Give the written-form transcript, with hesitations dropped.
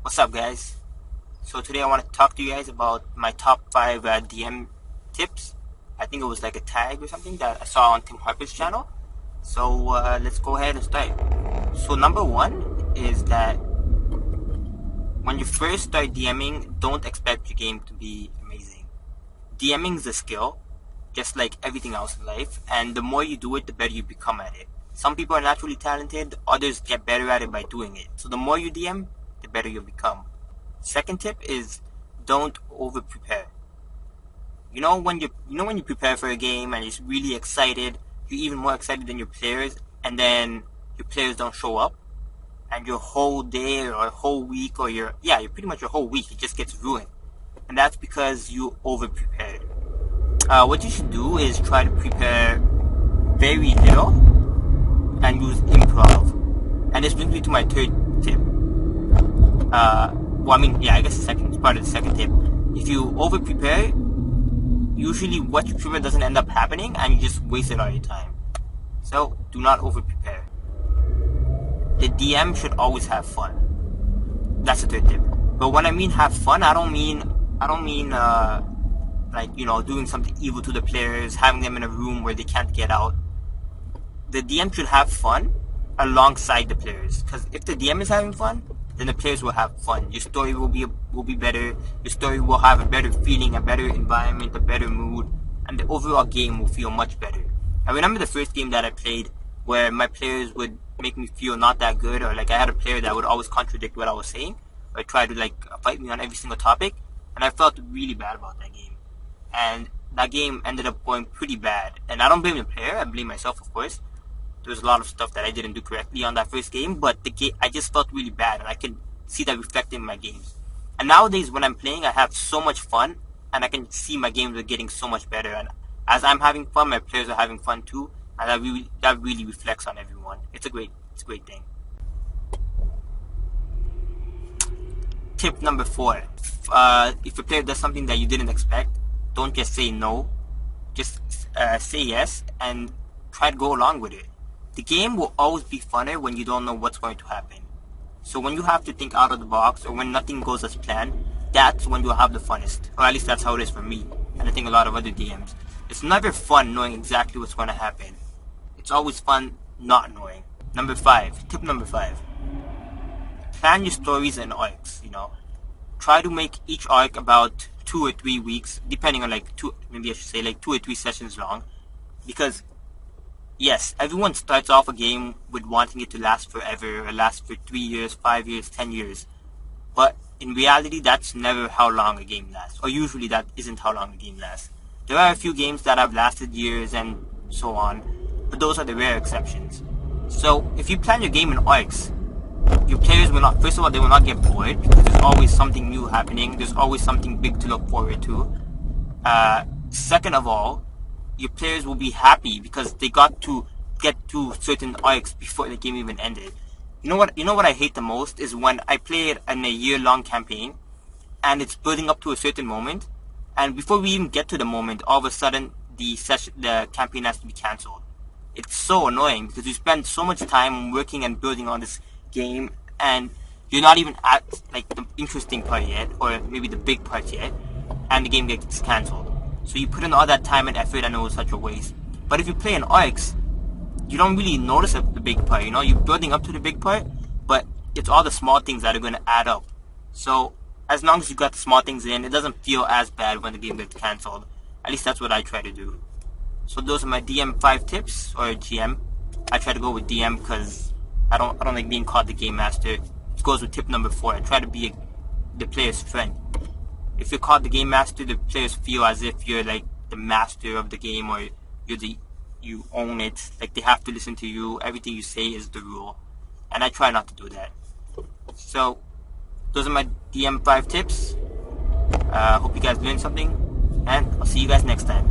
What's up, guys? So today I want to talk to you guys about my top 5 DM tips. I think it was like a tag or something that I saw on Tim Harper's channel. So let's go ahead and start. So number 1 is that when you first start DMing, don't expect your game to be amazing. DMing is a skill, just like everything else in life, and the more you do it, the better you become at it. Some people are naturally talented, others get better at it by doing it. So the more you DM, the better you become. Second tip is don't over prepare. You know when you prepare for a game and you're really excited, you're even more excited than your players, and then your players don't show up, and your whole day or whole week or your pretty much your whole week, it just gets ruined. And that's because you over prepared. What you should do is try to prepare very little and use improv. And this brings me to my third tip. I guess it's part of the second tip. If you over prepare, usually what you prepare doesn't end up happening and you just wasted all your time. So do not over prepare. The DM should always have fun. That's the third tip. But when I mean have fun, I don't mean doing something evil to the players, having them in a room where they can't get out. The DM should have fun alongside the players, because if the DM is having fun, then the players will have fun. Your story will be better. Your story will have a better feeling, a better environment, a better mood, and the overall game will feel much better. I remember the first game that I played where my players would make me feel not that good, or like I had a player that would always contradict what I was saying, or try to fight me on every single topic, and I felt really bad about that game. And that game ended up going pretty bad. And I don't blame the player, I blame myself, of course. There was a lot of stuff that I didn't do correctly on that first game, but I just felt really bad, and I can see that reflected in my games. And nowadays, when I'm playing, I have so much fun, and I can see my games are getting so much better. And as I'm having fun, my players are having fun too, and that really reflects on everyone. It's a great thing. Tip number 4: if your player does something that you didn't expect, don't just say no. Just say yes and try to go along with it. The game will always be funner when you don't know what's going to happen. So when you have to think out of the box, or when nothing goes as planned, that's when you'll have the funnest. Or at least that's how it is for me, and I think a lot of other DMs. It's never fun knowing exactly what's going to happen. It's always fun not knowing. Tip number 5. Plan your stories and arcs, Try to make each arc about 2 or 3 weeks, depending on 2 or 3 sessions long. Because yes, everyone starts off a game with wanting it to last forever, or last for 3 years, 5 years, 10 years. But in reality, that's never how long a game lasts. Or usually that isn't how long a game lasts. There are a few games that have lasted years and so on, but those are the rare exceptions. So if you plan your game in arcs, your players will not, first of all, they will not get bored, because there's always something new happening. There's always something big to look forward to. Second of all, your players will be happy because they got to get to certain arcs before the game even ended. You know what I hate the most is when I play it in a year-long campaign and it's building up to a certain moment, and before we even get to the moment, all of a sudden the campaign has to be cancelled. It's so annoying because you spend so much time working and building on this game, and you're not even at the interesting part yet, or maybe the big part yet, and the game gets cancelled. So you put in all that time and effort, and it was such a waste. But if you play in arcs, you don't really notice the big part. You're building up to the big part, but it's all the small things that are going to add up. So as long as you got the small things in, it doesn't feel as bad when the game gets cancelled. At least that's what I try to do. So those are my DM 5 tips, or GM. I try to go with DM because I don't like being called the game master. It goes with tip number 4. I try to be the player's friend. If you're called the game master, the players feel as if you're the master of the game, or you own it. They have to listen to you. Everything you say is the rule, and I try not to do that. So those are my DM 5 tips. Hope you guys learned something, and I'll see you guys next time.